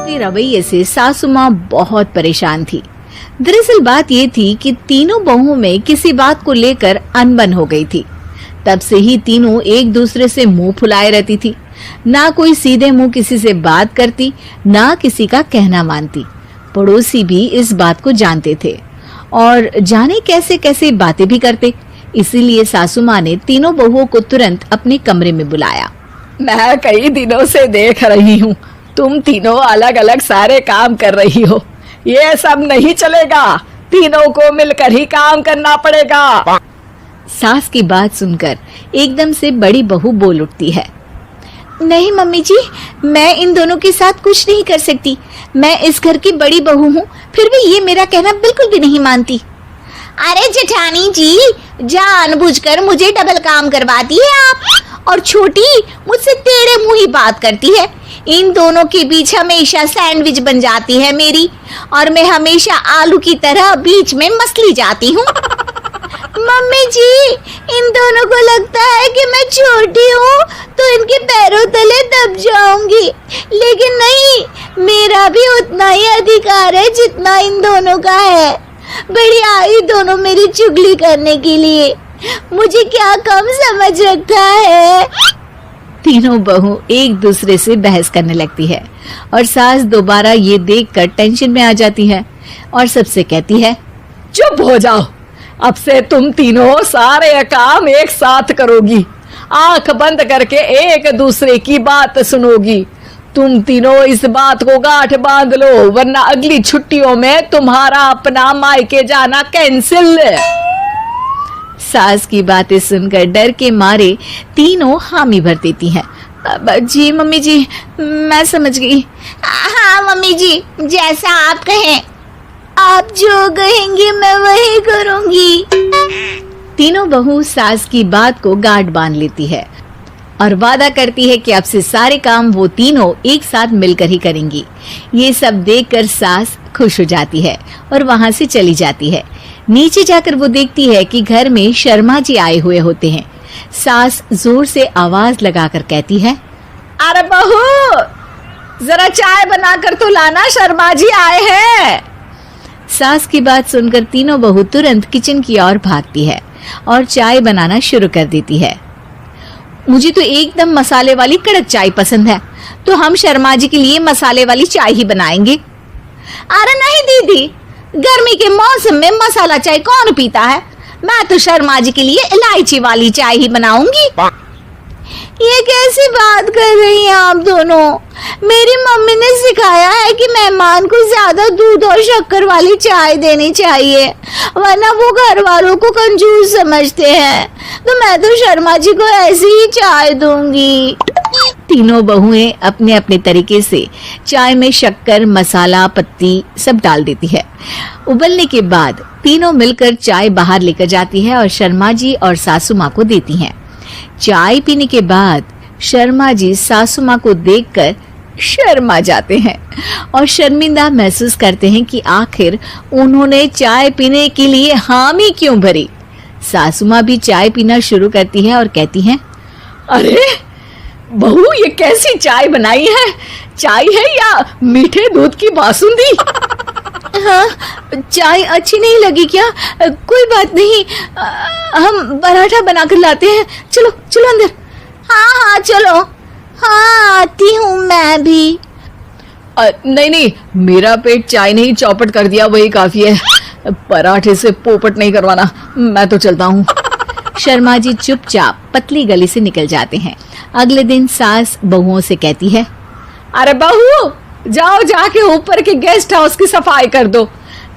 के रवैये से सासू माँ बहुत परेशान थी। दरअसल बात ये थी कि तीनों बहुओं में किसी बात को लेकर अनबन हो गई थी। तब से ही तीनों एक दूसरे से मुंह फुलाए रहती थी। ना कोई सीधे मुंह किसी से बात करती, ना किसी का कहना मानती। पड़ोसी भी इस बात को जानते थे और जाने कैसे कैसे बातें भी करते। इसीलिए सासू माँ ने तीनों बहुओं को तुरंत अपने कमरे में बुलाया। मैं कई दिनों से देख रही हूँ, तुम तीनों अलग अलग सारे काम कर रही हो। ये सब नहीं चलेगा, तीनों को मिलकर ही काम करना पड़ेगा। सास की बात सुनकर एकदम से बड़ी बहू बोल उठती है। नहीं मम्मी जी, मैं इन दोनों के साथ कुछ नहीं कर सकती। मैं इस घर की बड़ी बहू हूँ, फिर भी ये मेरा कहना बिल्कुल भी नहीं मानती। अरे जेठानी जी, जानबूझकर मुझे डबल काम करवाती है आप, और छोटी मुझसे टेढ़े मुंह ही बात करती है। इन दोनों के बीच हमेशा सैंडविच बन जाती है मेरी, और मैं हमेशा आलू की तरह बीच में मसली जाती हूँ। मम्मी जी, इन दोनों को लगता है कि मैं छोटी हूँ तो इनके पैरों तले दब जाऊंगी, लेकिन नहीं, मेरा भी उतना ही अधिकार है जितना इन दोनों का है। बढ़िया आई दोनों मेरी चुगली करने के लिए, मुझे क्या कम समझ रखा है। तीनों बहू एक दूसरे से बहस करने लगती है और सास दोबारा ये देखकर टेंशन में आ जाती है और सबसे कहती है, चुप हो जाओ, अब से तुम तीनों सारे काम एक साथ करोगी, आंख बंद करके एक दूसरे की बात सुनोगी। तुम तीनों इस बात को गांठ बांध लो, वरना अगली छुट्टियों में तुम्हारा अपना मायके जाना कैंसिल। सास की बातें सुनकर डर के मारे तीनों हामी भर देती हैं। जी मम्मी जी, मैं समझ गई। हाँ मम्मी जी, जैसा आप कहें, आप जो कहेंगी मैं वही करूंगी। तीनों बहू सास की बात को गांठ बांध लेती है और वादा करती है कि अब से सारे काम वो तीनों एक साथ मिलकर ही करेंगी। ये सब देखकर सास खुश हो जाती है और वहां से चली जाती है। नीचे जाकर वो देखती है कि घर में शर्मा जी आए हुए होते हैं। सास जोर से आवाज लगाकर कहती है, अरे बहू, जरा चाय बनाकर तो लाना, शर्मा जी आए हैं। सास की बात सुनकर तीनों बहू तुरंत किचन की ओर भागती है और चाय बनाना शुरू कर देती है। मुझे तो एकदम मसाले वाली कड़क चाय पसंद है, तो हम शर्मा जी के लिए मसाले वाली चाय ही बनाएंगे। अरे नहीं दीदी, गर्मी के मौसम में मसाला चाय कौन पीता है? मैं तो शर्मा जी के लिए इलायची वाली चाय ही बनाऊंगी। ये कैसी बात कर रही हैं आप दोनों? मेरी मम्मी ने सिखाया है कि मेहमान को ज्यादा दूध और शक्कर वाली चाय देनी चाहिए, वरना वो घर वालों को कंजूस समझते हैं। तो मैं तो शर्मा जी को ऐसी ही चाय दूंगी। तीनों बहुएं अपने अपने तरीके से चाय में शक्कर, मसाला, पत्ती सब डाल देती है। उबलने के बाद तीनों मिलकर चाय बाहर लेकर जाती है और शर्मा जी और सासू माँ को देती हैं। चाय पीने के बाद शर्मा जी सासू माँ को देखकर शर्मा जाते हैं और शर्मिंदा महसूस करते हैं कि आखिर उन्होंने चाय पीने के लिए हामी क्यों भरी। सासू माँ भी चाय पीना शुरू करती है और कहती हैं, अरे बहू, ये कैसी चाय बनाई है? चाय है या मीठे दूध की बासुंदी? हाँ, चाय अच्छी नहीं लगी क्या? कोई बात नहीं, हम पराठा बनाकर लाते हैं। चलो चलो अंदर। हाँ हाँ चलो। हाँ आती हूँ मैं भी। नहीं नहीं, मेरा पेट चाय नहीं चौपट कर दिया वही काफी है, पराठे से पोपट नहीं करवाना, मैं तो चलता हूँ। शर्मा जी चुपचाप पतली गली से निकल जाते हैं। अगले दिन सास बहुओं से कहती है, अरे बहू, जाओ जाके ऊपर के गेस्ट हाउस की सफाई कर दो।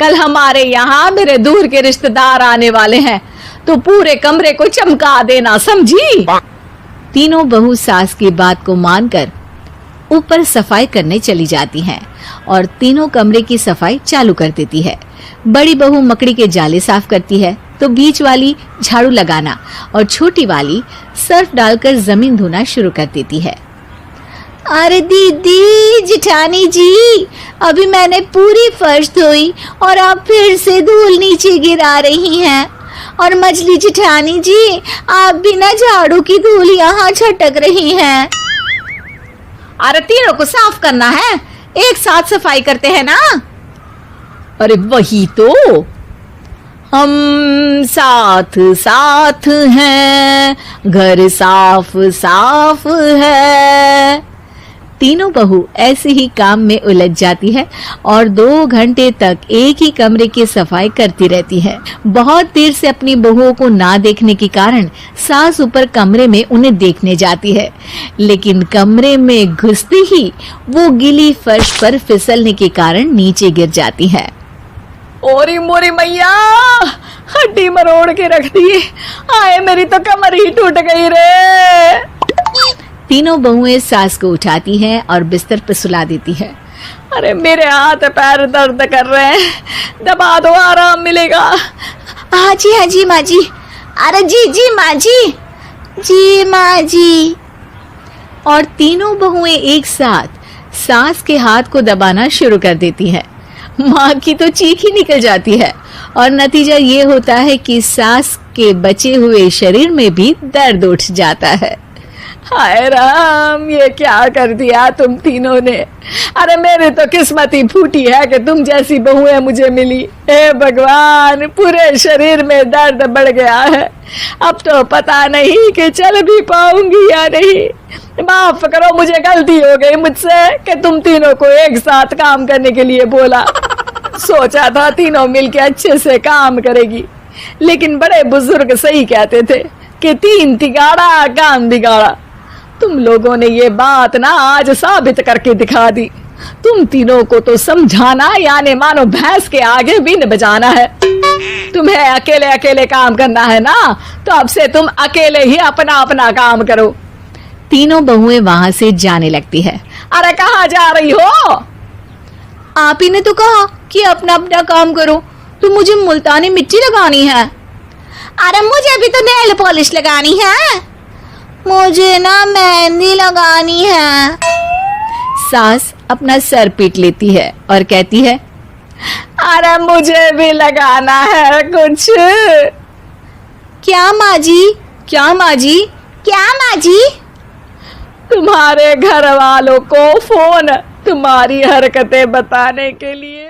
कल हमारे यहाँ मेरे दूर के रिश्तेदार आने वाले हैं, तो पूरे कमरे को चमका देना, समझी? तीनों बहू सास की बात को मानकर ऊपर सफाई करने चली जाती हैं और तीनों कमरे की सफाई चालू कर देती है। बड़ी बहू मकड़ी के जाले साफ करती है, तो बीच वाली झाड़ू लगाना और छोटी वाली सर्फ डालकर जमीन धोना शुरू कर देती है। अरे दीदी, जेठानी जी, अभी मैंने पूरी फर्श धोई और आप फिर से धूल नीचे गिरा रही हैं। और मछली जेठानी जी, आप बिना झाड़ू की धूल यहाँ छटक रही हैं। अरे तीनों को साफ करना है, एक साथ सफाई करते हैं ना। अरे वही तो, हम साथ साथ हैं, घर साफ साफ है। तीनों बहू ऐसे ही काम में उलझ जाती है और 2 घंटे तक एक ही कमरे की सफाई करती रहती है। बहुत देर से अपनी बहुओं को ना देखने के कारण सास ऊपर कमरे में उन्हें देखने जाती है, लेकिन कमरे में घुसते ही वो गीली फर्श पर फिसलने के कारण नीचे गिर जाती है। ओरी मोरी मैया, हड्डी मरोड़ के रख दी। आए मेरी तो कमर ही टूट गई रे। तीनों बहुएं सास को उठाती हैं और बिस्तर पर सुला देती है। अरे मेरे हाथ पैर दर्द कर रहे हैं, दबा दो, आराम मिलेगा। हाँ जी माँ जी। अरे जी माँ जी माँ जी। और तीनों बहुएं एक साथ सास के हाथ को दबाना शुरू कर देती हैं। माँ की तो चीख ही निकल जाती है और नतीजा ये होता है कि सास के बचे हुए शरीर में भी दर्द उठ जाता है। हाय राम, ये क्या कर दिया तुम तीनों ने। अरे मेरी तो किस्मत ही फूटी है कि तुम जैसी बहुएं मुझे मिली। हे भगवान, पूरे शरीर में दर्द बढ़ गया है। अब तो पता नहीं कि चल भी पाऊंगी या नहीं। माफ करो, मुझे गलती हो गई मुझसे कि तुम तीनों को एक साथ काम करने के लिए बोला। सोचा था तीनों मिलके अच्छे से काम करेगी, लेकिन बड़े बुजुर्ग सही कहते थे कि 3 तिगाड़ा काम बिगाड़ा। तुम लोगों ने ये बात ना आज साबित करके दिखा दी। तुम तीनों को तो समझाना यानी मानो भैंस के आगे बीन बजाना है। तुम्हें अकेले अकेले काम करना है ना, तो अब से तुम अकेले ही अपना अपना काम करो। तीनों बहुएं वहां से जाने लगती है। अरे कहाँ जा रही हो? आप ही ने तो कहा कि अपना अपना काम करो, तो मुझे मुल्तानी मिट्टी लगानी है। अरे मुझे भी तो नेल पॉलिश लगानी है। मुझे ना मेहंदी लगानी है। सास अपना सर पीट लेती है और कहती है, अरे मुझे भी लगाना है कुछ। क्या माँ जी? क्या माँ जी? क्या माँ जी? तुम्हारे घर वालों को फोन तुम्हारी हरकतें बताने के लिए।